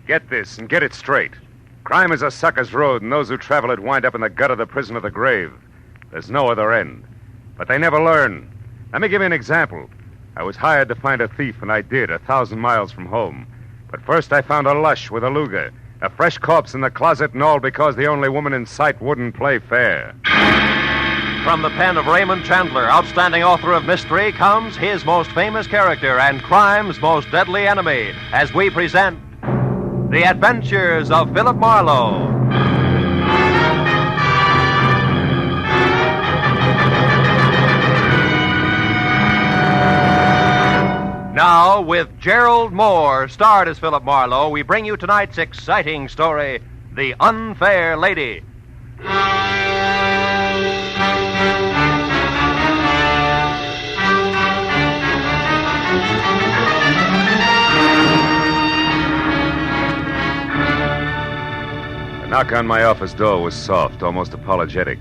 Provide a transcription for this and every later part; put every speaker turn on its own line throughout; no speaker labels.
Get this and get it straight. Crime is a sucker's road, and those who travel it wind up in the gut of the prison of the grave. There's no other end. But they never learn. Let me give you an example. I was hired to find a thief, and I did, 1,000 miles from home. But first I found a lush with a Luger, a fresh corpse in the closet, and all because the only woman in sight wouldn't play fair.
From the pen of Raymond Chandler, outstanding author of mystery, comes his most famous character and crime's most deadly enemy, as we present The Adventures of Philip Marlowe. Now, with Gerald Moore, starred as Philip Marlowe, we bring you tonight's exciting story, The Unfair Lady.
The knock on my office door was soft, almost apologetic.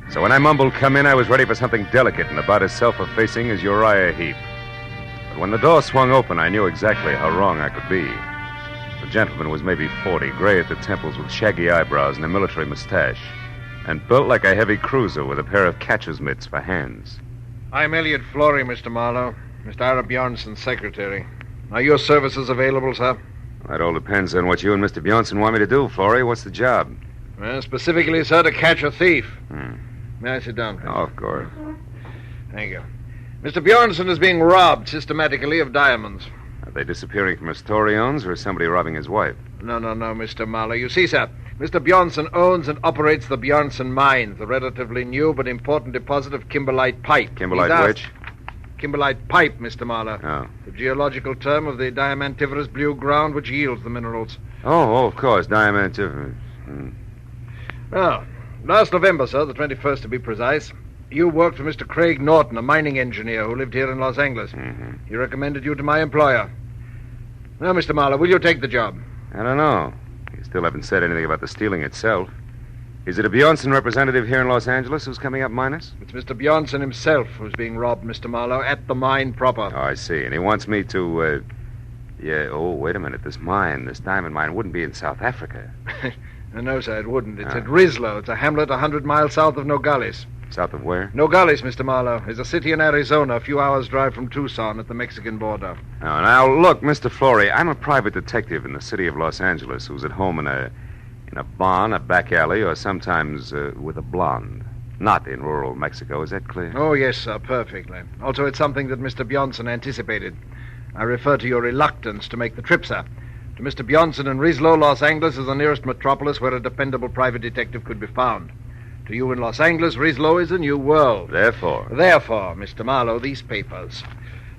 So when I mumbled, "Come in," I was ready for something delicate and about as self-effacing as Uriah Heep. But when the door swung open, I knew exactly how wrong I could be. The gentleman was maybe 40, gray at the temples with shaggy eyebrows and a military mustache, and built like a heavy cruiser with a pair of catcher's mitts for hands.
I'm Elliot Flory, Mr. Marlowe. Mr. Ira Bjornson's secretary. Are your services available, sir?
That all depends on what you and Mr. Bjornson want me to do, Flory. What's the job?
Well, specifically, sir, to catch a thief. May I sit down, please?
Oh, of course.
Thank you. Mr. Bjornson is being robbed systematically of diamonds.
Are they disappearing from a store he owns, or is somebody robbing his wife?
No, Mr. Marlowe. You see, sir, Mr. Bjornson owns and operates the Bjornson Mines, the relatively new but important deposit of kimberlite pipe.
Kimberlite which?
Kimberlite pipe, Mr. Marlowe.
Oh.
The geological term of the diamantiferous blue ground which yields the minerals.
Oh, of course, diamantiferous.
Well, last November, sir, the 21st to be precise, you worked for Mr. Craig Norton, a mining engineer who lived here in Los Angeles.
Mm-hmm.
He recommended you to my employer. Now, Mr. Marlowe, will you take the job?
I don't know. You still haven't said anything about the stealing itself. Is it a Bjornson representative here in Los Angeles who's coming up minus?
It's Mr. Bjornson himself who's being robbed, Mr. Marlowe, at the mine proper.
Oh, I see. And he wants me to, wait a minute. This diamond mine wouldn't be in South Africa.
No, sir, it wouldn't. It's at Rislo. It's a hamlet 100 miles south of Nogales.
South of where?
Nogales, Mr. Marlowe, is a city in Arizona, a few hours' drive from Tucson at the Mexican border.
Now, look, Mr. Flory, I'm a private detective in the city of Los Angeles who's at home in a barn, a back alley, or sometimes with a blonde. Not in rural Mexico. Is that clear?
Oh, yes, sir, perfectly. Also, it's something that Mr. Bjornson anticipated. I refer to your reluctance to make the trip, sir. To Mr. Bjornson in Rislo, Los Angeles is the nearest metropolis where a dependable private detective could be found. To you in Los Angeles, Rislo is a new world.
Therefore,
Mr. Marlowe, these papers.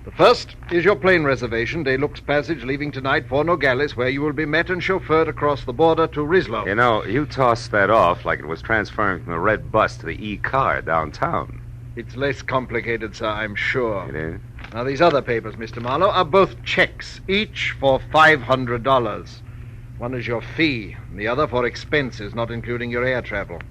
The first is your plane reservation, De Luxe Passage, leaving tonight for Nogales, where you will be met and chauffeured across the border to Rislo.
You know, you tossed that off like it was transferring from the red bus to the E-car downtown.
It's less complicated, sir, I'm sure.
It is?
Now, these other papers, Mr. Marlowe, are both checks, each for $500. One is your fee, and the other for expenses, not including your air travel.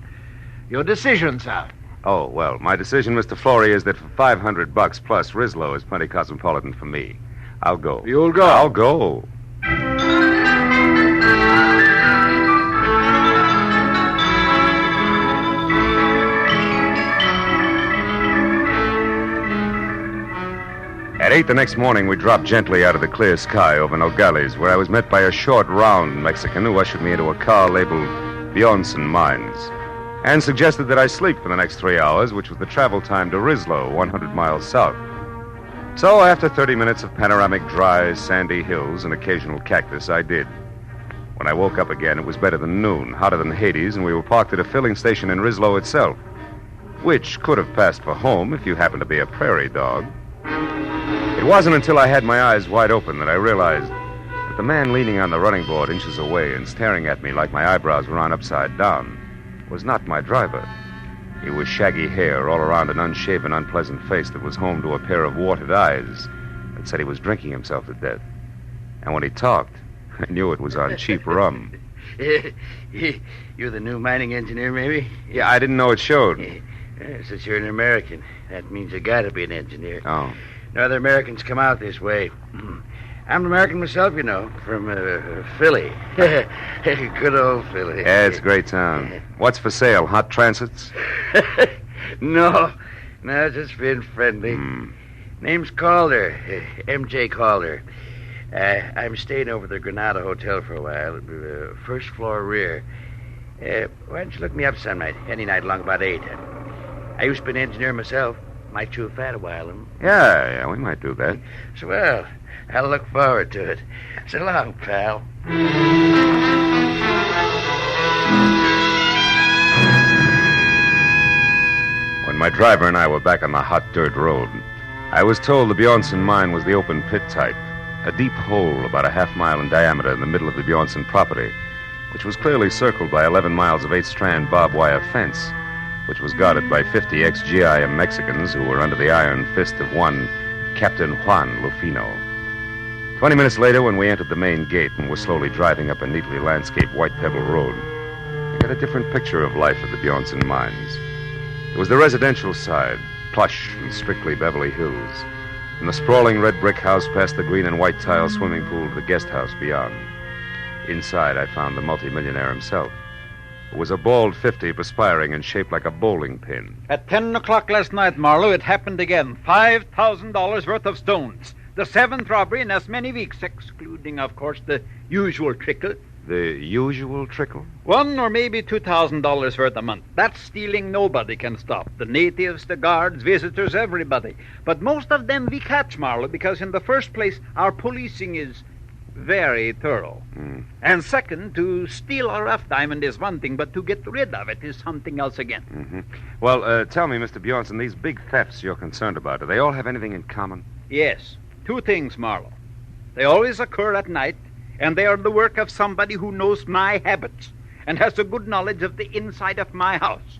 Your decision, sir.
Oh, well, my decision, Mr. Flory, is that for $500 plus, Rislo is plenty cosmopolitan for me. I'll go.
You'll go?
I'll go. At 8 the next morning, we dropped gently out of the clear sky over Nogales, where I was met by a short, round Mexican who ushered me into a car labeled Bjornson Mines, and suggested that I sleep for the next 3 hours, which was the travel time to Rislo, 100 miles south. So after 30 minutes of panoramic dry, sandy hills and occasional cactus, I did. When I woke up again, it was better than noon, hotter than Hades, and we were parked at a filling station in Rislo itself, which could have passed for home if you happened to be a prairie dog. It wasn't until I had my eyes wide open that I realized that the man leaning on the running board inches away and staring at me like my eyebrows were on upside down was not my driver. He was shaggy hair all around an unshaven, unpleasant face that was home to a pair of warted eyes that said he was drinking himself to death. And when he talked, I knew it was on cheap rum.
You're the new mining engineer, maybe?
Yeah, I didn't know it showed.
Since you're an American, that means you gotta be an engineer.
Oh.
No other Americans come out this way. I'm an American myself, you know, from Philly. Good old Philly.
Yeah, it's a great town. What's for sale? Hot transits?
No, just being friendly. Name's Calder, M.J. Calder. I'm staying over at the Granada Hotel for a while, first floor rear. Why don't you look me up some night, any night along about 8? I used to be an engineer myself. Might chew fat a while.
Yeah, we might do that.
So, well, I'll look forward to it. So long, pal.
When my driver and I were back on the hot dirt road, I was told the Bjornson mine was the open pit type, a deep hole about a half-mile in diameter in the middle of the Bjornson property, which was clearly circled by 11 miles of 8-strand barbed wire fence, which was guarded by 50 ex-GIM Mexicans who were under the iron fist of one Captain Juan Lufino. 20 minutes later, when we entered the main gate and were slowly driving up a neatly landscaped white pebble road, I got a different picture of life at the Bjornson mines. It was the residential side, plush and strictly Beverly Hills. From the sprawling red brick house past the green and white tile swimming pool to the guest house beyond. Inside, I found the multimillionaire himself. It was a bald 50, perspiring and shaped like a bowling pin.
At 10 o'clock last night, Marlowe, it happened again. $5,000 worth of stones. The 7th robbery in as many weeks, excluding, of course, the usual trickle.
The usual trickle?
$1,000 or maybe $2,000 worth a month. That stealing nobody can stop. The natives, the guards, visitors, everybody. But most of them we catch, Marlowe, because in the first place, our policing is very thorough. And second, to steal a rough diamond is one thing, but to get rid of it is something else again.
Well, tell me, Mr. Bjornson, these big thefts you're concerned about, do they all have anything in common?
Yes. 2 things, Marlowe. They always occur at night, and they are the work of somebody who knows my habits and has a good knowledge of the inside of my house.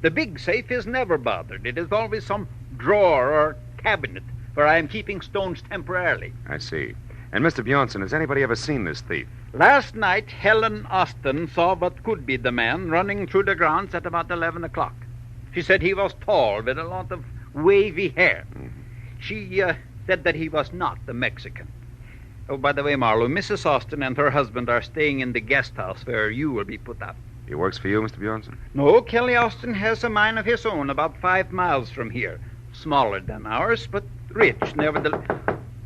The big safe is never bothered. It is always some drawer or cabinet where I am keeping stones temporarily.
I see. And, Mr. Bjornson, has anybody ever seen this thief?
Last night, Helen Austin saw what could be the man running through the grounds at about 11 o'clock. She said he was tall with a lot of wavy hair. She said that he was not the Mexican. Oh, by the way, Marlowe, Mrs. Austin and her husband are staying in the guest house where you will be put up.
He works for you, Mr. Bjornson?
No, Kelly Austin has a mine of his own about 5 miles from here. Smaller than ours, but rich, nevertheless.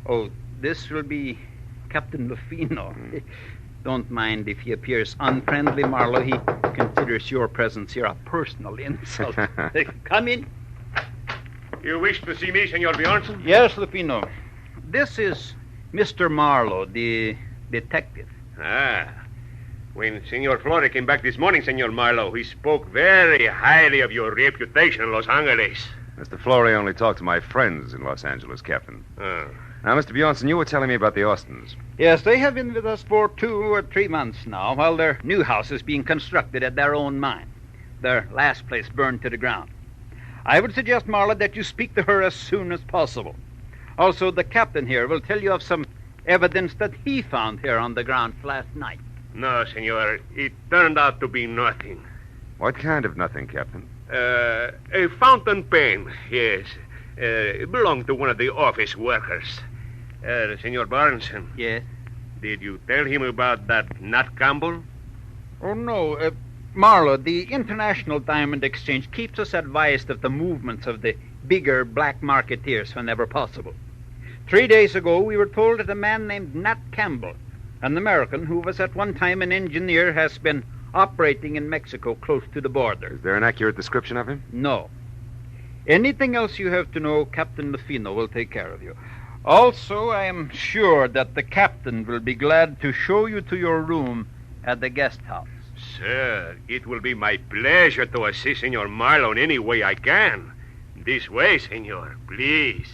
Oh, this will be Captain Lufino. Don't mind if he appears unfriendly, Marlowe. He considers your presence here a personal insult. Come in.
You wish to see me, Senor Bjornson?
Yes, Lufino. This is Mr. Marlowe, the detective.
Ah. When Senor Flore came back this morning, Senor Marlowe, he spoke very highly of your reputation in Los Angeles.
Mr. Flore only talked to my friends in Los Angeles, Captain.
Ah.
Now, Mr. Bjornson, you were telling me about the Austins.
Yes, they have been with us for 2 or 3 months now, while their new house is being constructed at their own mine. Their last place burned to the ground. I would suggest, Marlowe, that you speak to her as soon as possible. Also, the captain here will tell you of some evidence that he found here on the ground last night.
No, Senor. It turned out to be nothing.
What kind of nothing, Captain?
A fountain pen, yes. It belonged to one of the office workers. Senor Barnson.
Yes?
Did you tell him about that Nat Campbell?
Oh, no. Marlowe, the International Diamond Exchange keeps us advised of the movements of the bigger black marketeers whenever possible. 3 days ago, we were told that a man named Nat Campbell, an American who was at one time an engineer, has been operating in Mexico close to the border.
Is there an accurate description of him?
No. Anything else you have to know, Captain Lufino will take care of you. Also, I am sure that the captain will be glad to show you to your room at the guest house.
Sir, it will be my pleasure to assist Senor Marlowe in any way I can. This way, Senor, please.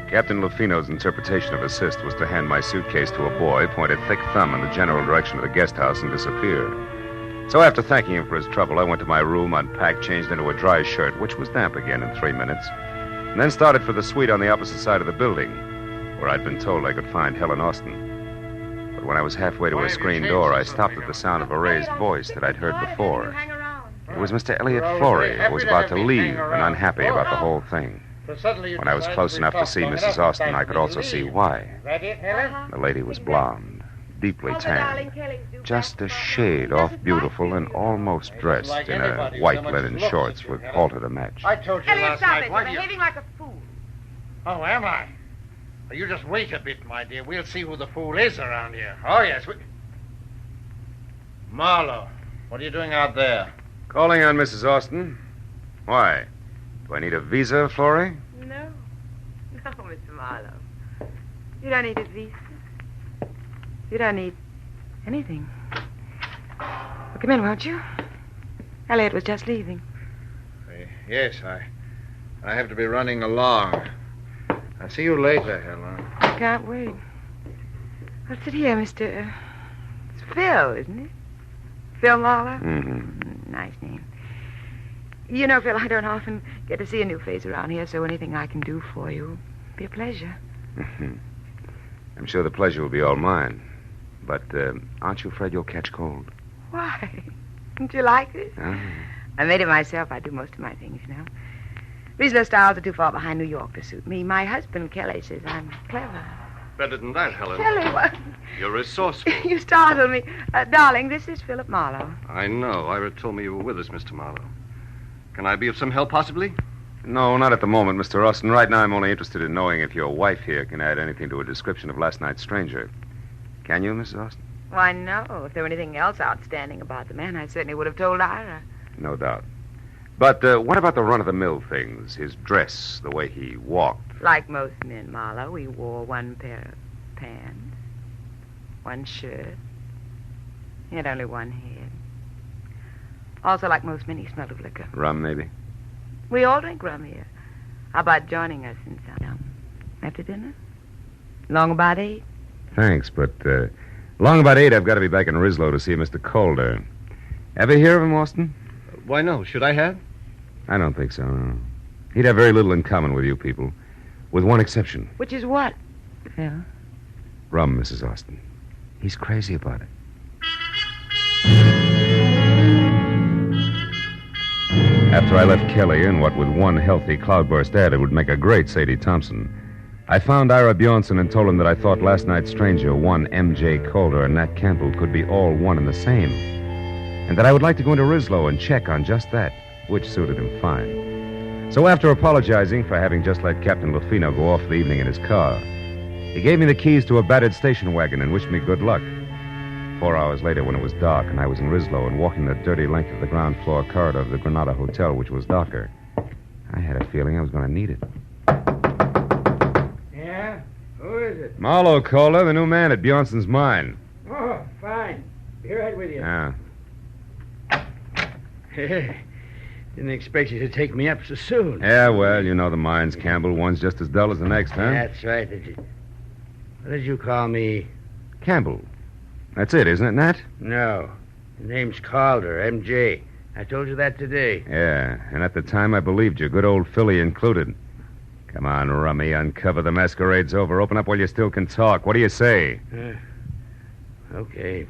Captain Lufino's interpretation of assist was to hand my suitcase to a boy, point a thick thumb in the general direction of the guest house, and disappear. So after thanking him for his trouble, I went to my room, unpacked, changed into a dry shirt, which was damp again in 3 minutes, and then started for the suite on the opposite side of the building, where I'd been told I could find Helen Austin. But when I was halfway to a screen door, I stopped at the sound of a raised voice that I'd heard before. It was Mr. Elliot Florey, who was about to leave and unhappy about the whole thing. When I was close enough to see Mrs. Austin, I could also see why. The lady was blonde, deeply tanned, just a shade off beautiful and almost dressed in a white linen shorts with halter to match.
I told you
Elliot,
last
stop
night.
it.
Why
You're
do you...
behaving like a fool.
Oh, am I? Well, you just wait a bit, my dear. We'll see who the fool is around here. Oh, yes. Marlowe, what are you doing out there?
Calling on Mrs. Austin. Why? Do I need a visa, Florey?
No. No, Mr. Marlowe. You don't need a visa. You don't need anything. Well, come in, won't you? Elliot was just leaving.
Yes, I have to be running along. I'll see you later, Helen.
I can't wait. Well, sit here, Mr. It's Phil, isn't it? Phil Marlowe?
Mm-hmm.
Nice name. You know, Phil, I don't often get to see a new face around here, so anything I can do for you will be a pleasure.
Mm-hmm. I'm sure the pleasure will be all mine. But aren't you afraid you'll catch cold?
Why? Don't you like it?
Oh.
I made it myself. I do most of my things, you know. Regional styles are too far behind New York to suit me. My husband, Kelly, says I'm clever.
Better than that, Helen.
Kelly, what?
You're resourceful.
You startled me. Darling, this is Philip Marlowe.
I know. Ira told me you were with us, Mr. Marlowe. Can I be of some help, possibly?
No, not at the moment, Mr. Austin. Right now, I'm only interested in knowing if your wife here can add anything to a description of last night's stranger. Can you, Mrs. Austin?
Why, no. If there were anything else outstanding about the man, I certainly would have told Ira.
No doubt. But what about the run-of-the-mill things? His dress, the way he walked.
Like most men, Marlowe, he wore one pair of pants, one shirt. He had only one head. Also, like most men, he smelled of liquor.
Rum, maybe?
We all drink rum here. How about joining us in some after dinner? Long about 8?
Thanks, but long about 8, I've got to be back in Rislow to see Mr. Calder. Ever hear of him, Austin?
Why, no. Should I have?
I don't think so, no. He'd have very little in common with you people, with one exception.
Which is what, Phil?
Rum, Mrs. Austin. He's crazy about it. After I left Kelly in what with one healthy cloudburst added would make a great Sadie Thompson, I found Ira Bjornson and told him that I thought last night's stranger, one M.J. Calder and Nat Campbell, could be all one and the same, and that I would like to go into Rislow and check on just that, which suited him fine. So after apologizing for having just let Captain Lufino go off for the evening in his car, he gave me the keys to a battered station wagon and wished me good luck. 4 hours later, when it was dark and I was in Rislow and walking the dirty length of the ground floor corridor of the Granada Hotel, which was darker, I had a feeling I was going to need it.
Yeah? Who is it?
Marlowe, Calder, the new man at Bjornson's mine.
Oh, fine. Be right with you.
Yeah.
Didn't expect you to take me up so soon.
Yeah, well, you know the mines, Campbell. One's just as dull as the next, huh?
That's right. What did you call me?
Campbell. That's it, isn't it, Nat?
No. The name's Calder, M.J. I told you that today.
Yeah, and at the time I believed you, good old Philly included. Come on, Rummy, uncover the masquerade's over. Open up while you still can talk. What do you say?
Okay.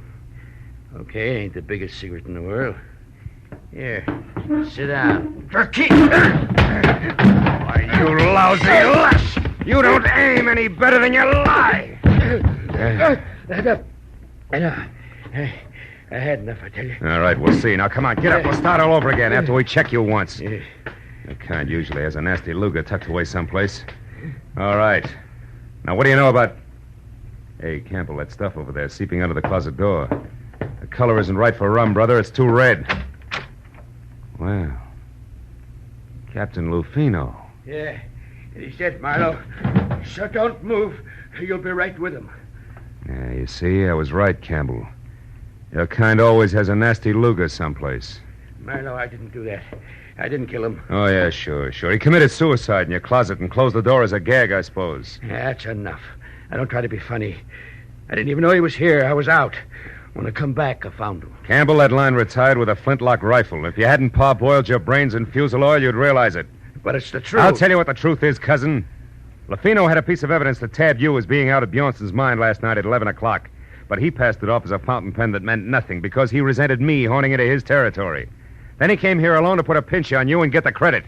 Okay, ain't the biggest secret in the world. Here, sit down.
Why, you lousy lush! You don't aim any better than you lie!
I had enough, I tell you.
All right, we'll see. Now, come on, get up. We'll start all over again after we check you once. The kind usually has a nasty Luger tucked away someplace. All right. Now, what do you know about... Hey, Campbell, that stuff over there seeping under the closet door. The color isn't right for rum, brother. It's too red. Well, Captain Lufino.
Yeah, he's dead, Marlowe. So don't move. You'll be right with him.
Yeah, you see, I was right, Campbell. Your kind always has a nasty Luger someplace.
Marlowe, I didn't do that. I didn't kill him.
Oh, yeah, sure. He committed suicide in your closet and closed the door as a gag, I suppose.
Yeah, that's enough. I don't try to be funny. I didn't even know he was here. I was out. When I come back, I found him.
Campbell, that line retired with a flintlock rifle. If you hadn't parboiled your brains in fusel oil, you'd realize it.
But it's the truth.
I'll tell you what the truth is, cousin. Lufino had a piece of evidence that tabbed you as being out of Bjornson's mine last night at 11 o'clock. But he passed it off as a fountain pen that meant nothing because he resented me horning into his territory. Then he came here alone to put a pinch on you and get the credit.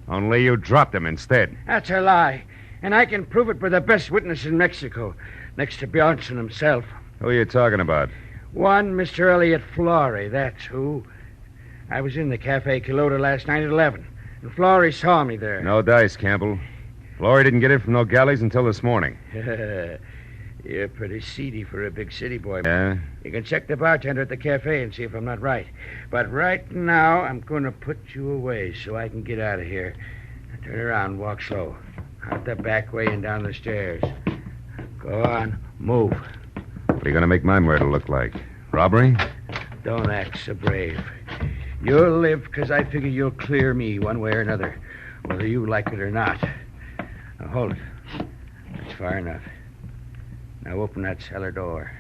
Only you dropped him instead.
That's a lie. And I can prove it by the best witness in Mexico, next to Bjornson himself.
Who are you talking about?
One Mr. Elliot Flory, that's who. I was in the Cafe Quilota last night at 11, and Flory saw me there.
No dice, Campbell. Flory didn't get in from Nogales until this morning.
You're pretty seedy for a big city boy.
Yeah?
You can check the bartender at the cafe and see if I'm not right. But right now, I'm going to put you away so I can get out of here. Now, turn around and walk slow. Out the back way and down the stairs. Go on, move.
What are you going to make my murder look like? Robbery?
Don't act so brave. You'll live because I figure you'll clear me one way or another, whether you like it or not. Now, hold it. That's far enough. Now open that cellar door.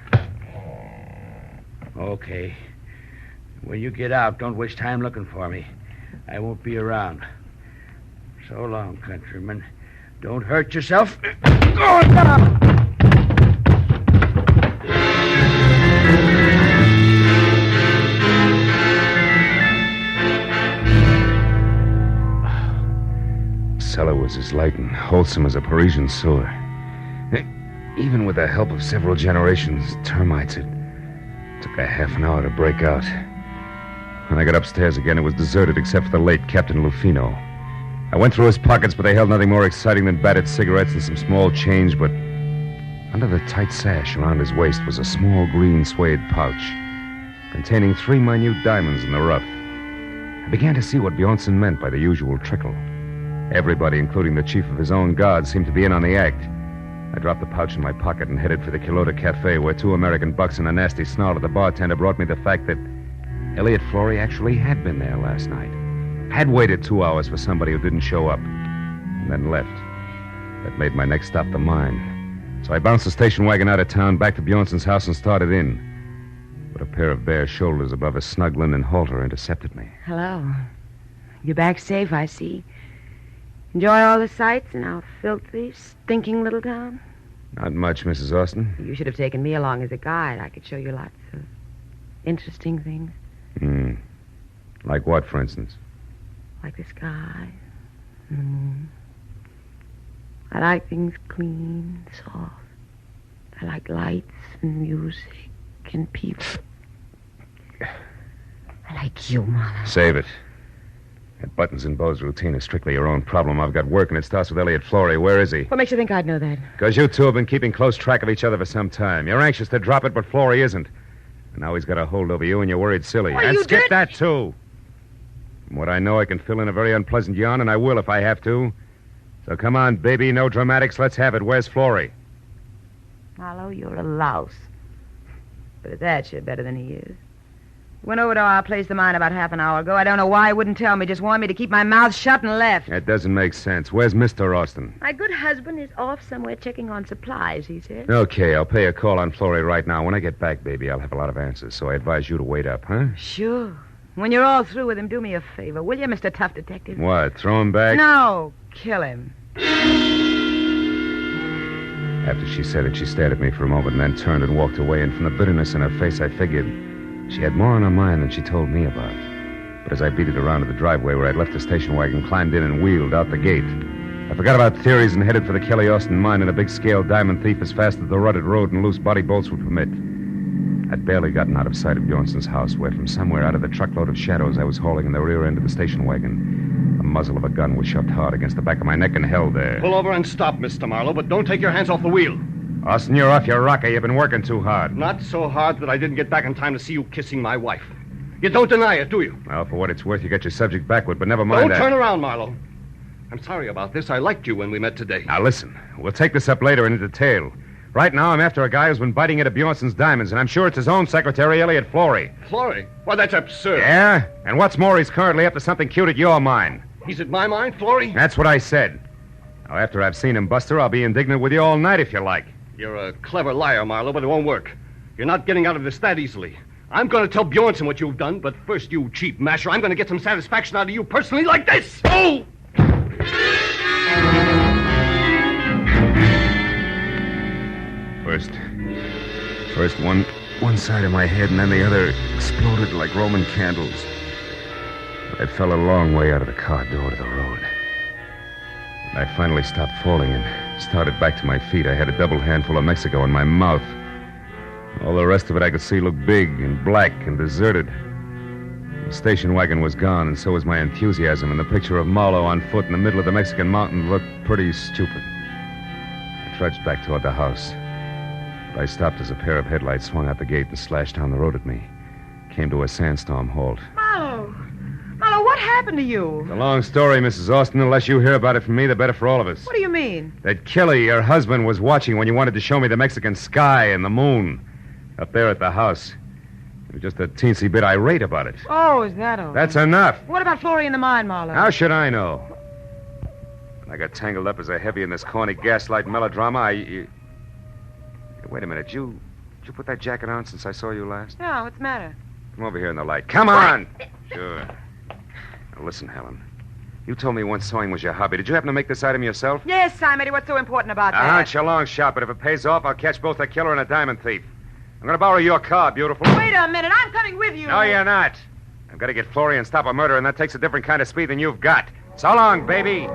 Okay. When you get out, don't waste time looking for me. I won't be around. So long, countryman. Don't hurt yourself. Go now!
The cellar was as light and wholesome as a Parisian sewer. Even with the help of several generations, termites, it took a half an hour to break out. When I got upstairs again, it was deserted except for the late Captain Lufino. I went through his pockets, but they held nothing more exciting than battered cigarettes and some small change, but under the tight sash around his waist was a small green suede pouch containing 3 minute diamonds in the rough. I began to see what Bjornson meant by the usual trickle. Everybody, including the chief of his own guard, seemed to be in on the act. I dropped the pouch in my pocket and headed for the Quilota Cafe, where 2 American bucks and a nasty snarl at the bartender brought me the fact that Elliot Flory actually had been there last night. Had waited 2 hours for somebody who didn't show up, and then left. That made my next stop the mine. So I bounced the station wagon out of town, back to Bjornson's house, and started in. But a pair of bare shoulders above a snug linen halter intercepted me.
Hello. You're back safe, I see. Enjoy all the sights in our filthy, stinking little town?
Not much, Mrs. Austin.
You should have taken me along as a guide. I could show you lots of interesting things.
Like what, for instance?
Like the sky and the moon. I like things clean, soft. I like lights and music and people. I like you, Marlowe.
Save it. That Buttons and Bo's routine is strictly your own problem. I've got work, and it starts with Elliot Flory. Where is he?
What makes you think I'd know that?
Because you two have been keeping close track of each other for some time. You're anxious to drop it, but Flory isn't. And now he's got a hold over you, and you're worried silly.
Why,
and
you
skip
did-
that, too. From what I know, I can fill in a very unpleasant yarn, and I will if I have to. So come on, baby, no dramatics. Let's have it. Where's Flory?
Marlowe, you're a louse. But at that, you're better than he is. Went over to our place of mine about half an hour ago. I don't know why he wouldn't tell me. Just warned me to keep my mouth shut and left.
That doesn't make sense. Where's Mr. Austin?
My good husband is off somewhere checking on supplies, he said.
Okay, I'll pay a call on Flory right now. When I get back, baby, I'll have a lot of answers, so I advise you to wait up, huh?
Sure. When you're all through with him, do me a favor, will you, Mr. Tough Detective?
What, throw him back?
No, kill him.
After she said it, she stared at me for a moment and then turned and walked away, and from the bitterness in her face, I figured she had more on her mind than she told me about. But as I beat it around to the driveway where I'd left the station wagon, climbed in and wheeled out the gate, I forgot about theories and headed for the Kelly Austin mine in a big-scale diamond thief as fast as the rutted road and loose body bolts would permit. I'd barely gotten out of sight of Bjornson's house, where from somewhere out of the truckload of shadows I was hauling in the rear end of the station wagon, the muzzle of a gun was shoved hard against the back of my neck and held there.
Pull over and stop, Mr. Marlowe, but don't take your hands off the wheel.
Austin, you're off your rocker. You've been working too hard.
Not so hard that I didn't get back in time to see you kissing my wife. You don't deny it, do you?
Well, for what it's worth, you got your subject backward, but never mind
Don't
that.
turn around, Marlowe. I'm sorry about this. I liked you when we met today.
Now, listen. We'll take this up later in detail. Right now, I'm after a guy who's been biting into Bjornson's diamonds, and I'm sure it's his own secretary, Elliot Flory.
Flory? Why, that's absurd.
Yeah? And what's more, he's currently up to something cute at your mine.
He's at my mine, Flory?
That's what I said. Now, after I've seen him, Buster, I'll be indignant with you all night if you like.
You're a clever liar, Marlowe, but it won't work. You're not getting out of this that easily. I'm going to tell Bjornson what you've done, but first, you cheap masher, I'm going to get some satisfaction out of you personally like this. Oh!
First one side of my head, and then the other exploded like Roman candles. But I fell a long way out of the car door to the road. When I finally stopped falling and started back to my feet, I had a double handful of Mexico in my mouth. All the rest of it I could see looked big and black and deserted. The station wagon was gone, and so was my enthusiasm, and the picture of Marlowe on foot in the middle of the Mexican mountain looked pretty stupid. I trudged back toward the house. But I stopped as a pair of headlights swung out the gate and slashed down the road at me. Came to a sandstorm halt.
Marlowe! Marlowe, what happened to you?
It's a long story, Mrs. Austin. The less you hear about it from me, the better for all of us.
What do you mean?
That Kelly, your husband, was watching when you wanted to show me the Mexican sky and the moon. Up there at the house. He was just a teensy bit irate about it.
Oh, is that all?
That's enough.
What about Florrie in the mine, Marlowe?
How should I know? When I got tangled up as a heavy in this corny gaslight melodrama, Wait a minute. Did you put that jacket on since I saw you last?
No, what's the matter?
Come over here in the light. Come on! Sure. Now, listen, Helen. You told me once sewing was your hobby. Did you happen to make this item yourself?
Yes, Simon. What's so important about that?
It's a long shot, but if it pays off, I'll catch both a killer and a diamond thief. I'm going to borrow your car, beautiful.
Wait a minute. I'm coming with you.
No, you're not. I've got to get Florrie and stop a murder, and that takes a different kind of speed than you've got. So long, baby.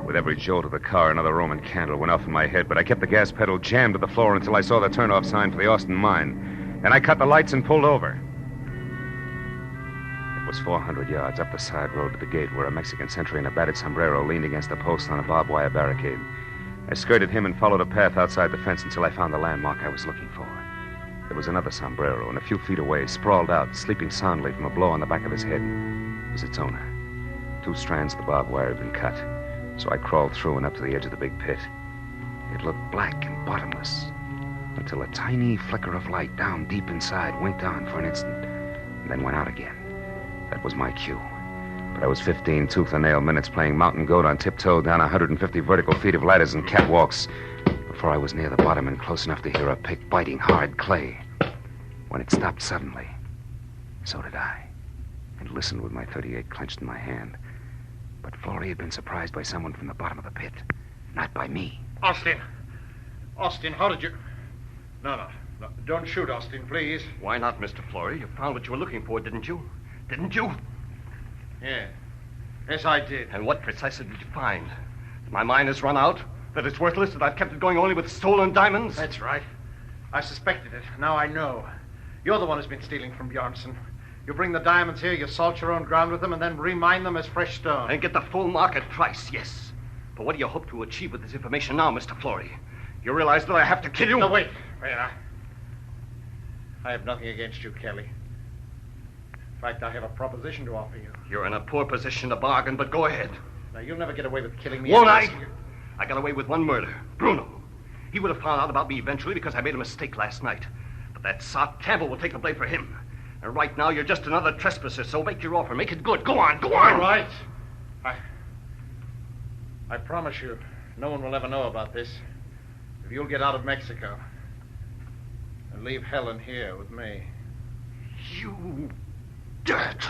With every jolt of the car, another Roman candle went off in my head, but I kept the gas pedal jammed to the floor until I saw the turnoff sign for the Austin mine. Then I cut the lights and pulled over. It was 400 yards up the side road to the gate where a Mexican sentry in a battered sombrero leaned against a post on a barbed wire barricade. I skirted him and followed a path outside the fence until I found the landmark I was looking for. There was another sombrero, and a few feet away, sprawled out, sleeping soundly from a blow on the back of his head, was its owner. 2 strands of the barbed wire had been cut. So I crawled through and up to the edge of the big pit. It looked black and bottomless, until a tiny flicker of light down deep inside winked on for an instant, and then went out again. That was my cue. But I was 15 tooth-and-nail minutes playing mountain goat on tiptoe down 150 vertical feet of ladders and catwalks before I was near the bottom and close enough to hear a pick biting hard clay. When it stopped suddenly, so did I, and listened with my .38 clenched in my hand. But Florrie had been surprised by someone from the bottom of the pit, not by me.
Austin, how did you... No, don't shoot, Austin, please.
Why not, Mr. Florrie? You found what you were looking for, didn't you? Didn't you?
Yeah. Yes, I did.
And what precisely did you find? That my mine has run out? That it's worthless? That I've kept it going only with stolen diamonds?
That's right. I suspected it. Now I know. You're the one who's been stealing from Bjornson. You bring the diamonds here, you salt your own ground with them, and then remine them as fresh stone.
And get the full market price, yes. But what do you hope to achieve with this information now, Mr. Florrie? You realize that I have to kill you?
No, wait. I have nothing against you, Kelly. In fact, I have a proposition to offer you.
You're in a poor position to bargain, but go ahead.
Now, you'll never get away with killing me.
Won't I? I got away with one murder. Bruno. He would have found out about me eventually because I made a mistake last night. But that sot Campbell will take the blame for him. And right now, you're just another trespasser, so make your offer. Make it good. Go on.
All right. I promise you, no one will ever know about this. If you'll get out of Mexico and leave Helen here with me.
You dirt.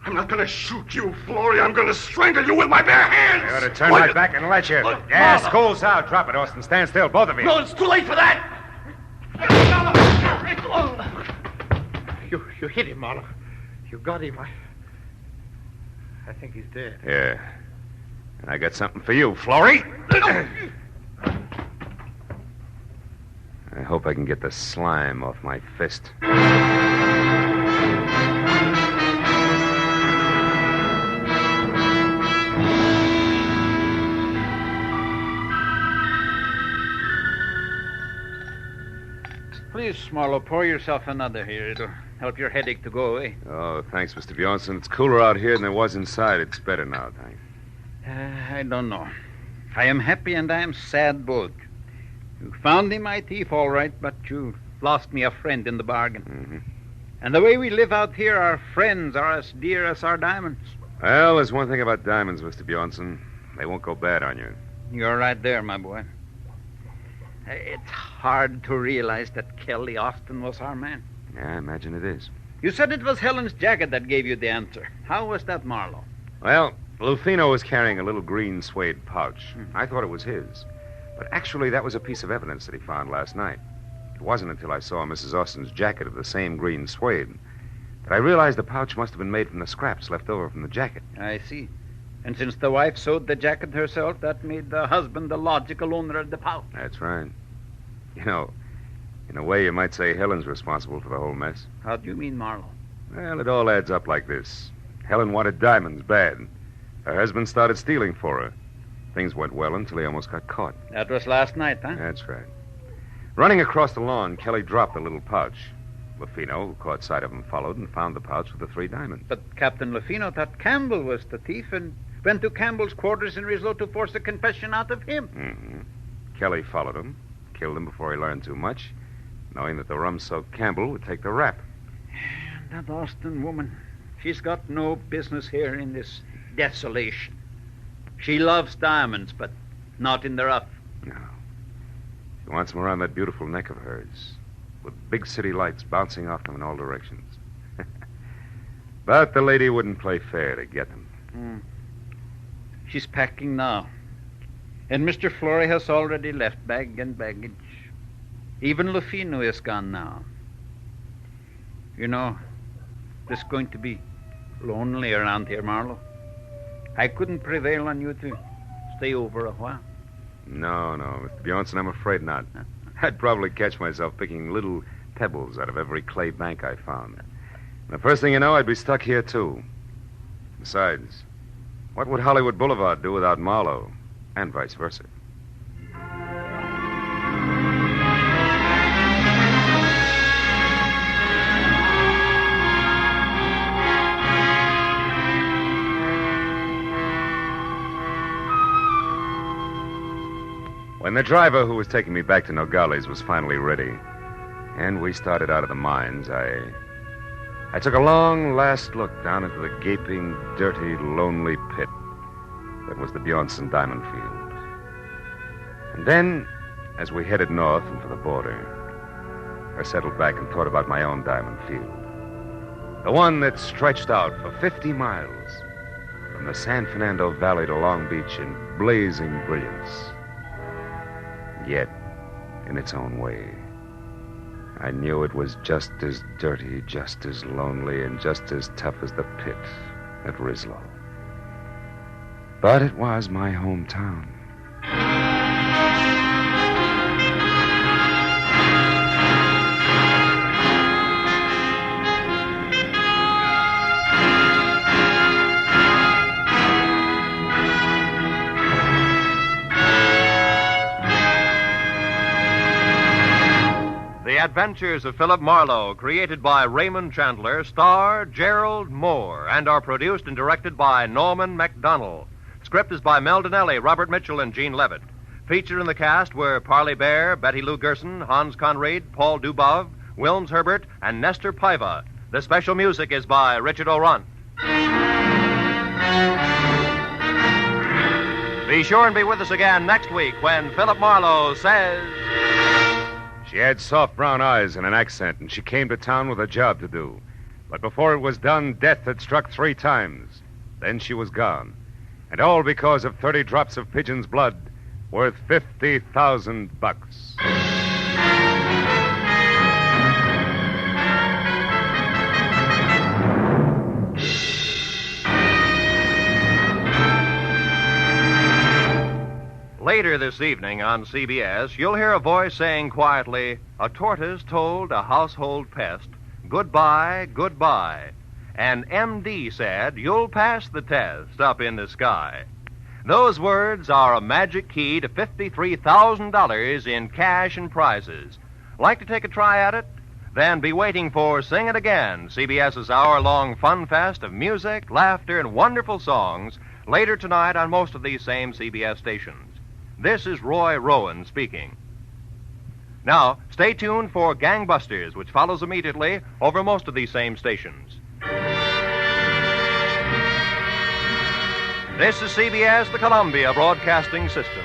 I'm not going to shoot you, Florrie. I'm going to strangle you with my bare hands.
I ought to turn right back and let you. Gas, school's out. Drop it, Austin. Stand still, both of you.
No, it's too late for that.
You hit him, Marlowe. You got him. I think he's dead.
Yeah. And I got something for you, Florrie. I hope I can get the slime off my fist.
Please, Marlowe, pour yourself another here. It'll help your headache to go away.
Oh, thanks, Mr. Bjornson. It's cooler out here than it was inside. It's better now, thanks.
I don't know. I am happy and I am sad both. You found me my thief, all right, but you lost me a friend in the bargain.
Mm-hmm.
And the way we live out here, our friends are as dear as our diamonds.
Well, there's one thing about diamonds, Mr. Bjornson. They won't go bad on you.
You're right there, my boy. It's hard to realize that Kelly Austin was our man.
Yeah, I imagine it is.
You said it was Helen's jacket that gave you the answer. How was that, Marlowe?
Well, Lufino was carrying a little green suede pouch. I thought it was his. But actually, that was a piece of evidence that he found last night. It wasn't until I saw Mrs. Austin's jacket of the same green suede that I realized the pouch must have been made from the scraps left over from the jacket.
I see. And since the wife sewed the jacket herself, that made the husband the logical owner of the pouch.
That's right. You know, in a way, you might say Helen's responsible for the whole mess.
How do you mean, Marlowe?
Well, it all adds up like this. Helen wanted diamonds bad. Her husband started stealing for her. Things went well until he almost got caught.
That was last night, huh?
That's right. Running across the lawn, Kelly dropped the little pouch. Lafino, who caught sight of him, followed and found the pouch with the 3 diamonds.
But Captain Lafino thought Campbell was the thief and went to Campbell's quarters in Rislo to force a confession out of him.
Mm-hmm. Kelly followed him, killed him before he learned too much, knowing that the rum-soaked Campbell would take the rap.
That Austin woman, she's got no business here in this desolation. She loves diamonds, but not in the rough.
No. She wants them around that beautiful neck of hers, with big city lights bouncing off them in all directions. But the lady wouldn't play fair to get them.
She's packing now. And Mr. Flory has already left bag and baggage. Even Lafino is gone now. You know, it's going to be lonely around here, Marlowe. I couldn't prevail on you to stay over a while.
No, Mr. Bjornson, I'm afraid not. I'd probably catch myself picking little pebbles out of every clay bank I found. And the first thing you know, I'd be stuck here, too. Besides, what would Hollywood Boulevard do without Marlowe? And vice versa. When the driver who was taking me back to Nogales was finally ready, and we started out of the mines, I took a long last look down into the gaping, dirty, lonely pit that was the Bjornson Diamond Field. And then, as we headed north and for the border, I settled back and thought about my own diamond field. The one that stretched out for 50 miles from the San Fernando Valley to Long Beach in blazing brilliance. Yet, in its own way, I knew it was just as dirty, just as lonely, and just as tough as the pit at Rislo. But it was my hometown.
The Adventures of Philip Marlowe, created by Raymond Chandler, star Gerald Moore, and are produced and directed by Norman MacDonald. Script is by Mel Donnelly, Robert Mitchell, and Gene Levitt. Featured in the cast were Parley Bear, Betty Lou Gerson, Hans Conried, Paul Dubov, Wilms Herbert, and Nestor Paiva. The special music is by Richard O'Runt. Be sure and be with us again next week when Philip Marlowe says...
She had soft brown eyes and an accent, and she came to town with a job to do. But before it was done, death had struck 3 times. Then she was gone. And all because of 30 drops of pigeon's blood worth $50,000.
Later this evening on CBS, you'll hear a voice saying quietly, "A tortoise told a household pest, goodbye, goodbye." And MD said, "You'll pass the test up in the sky." Those words are a magic key to $53,000 in cash and prizes. Like to take a try at it? Then be waiting for Sing It Again, CBS's hour-long fun fest of music, laughter, and wonderful songs later tonight on most of these same CBS stations. This is Roy Rowan speaking. Now, stay tuned for Gangbusters, which follows immediately over most of these same stations. This is CBS, the Columbia Broadcasting System.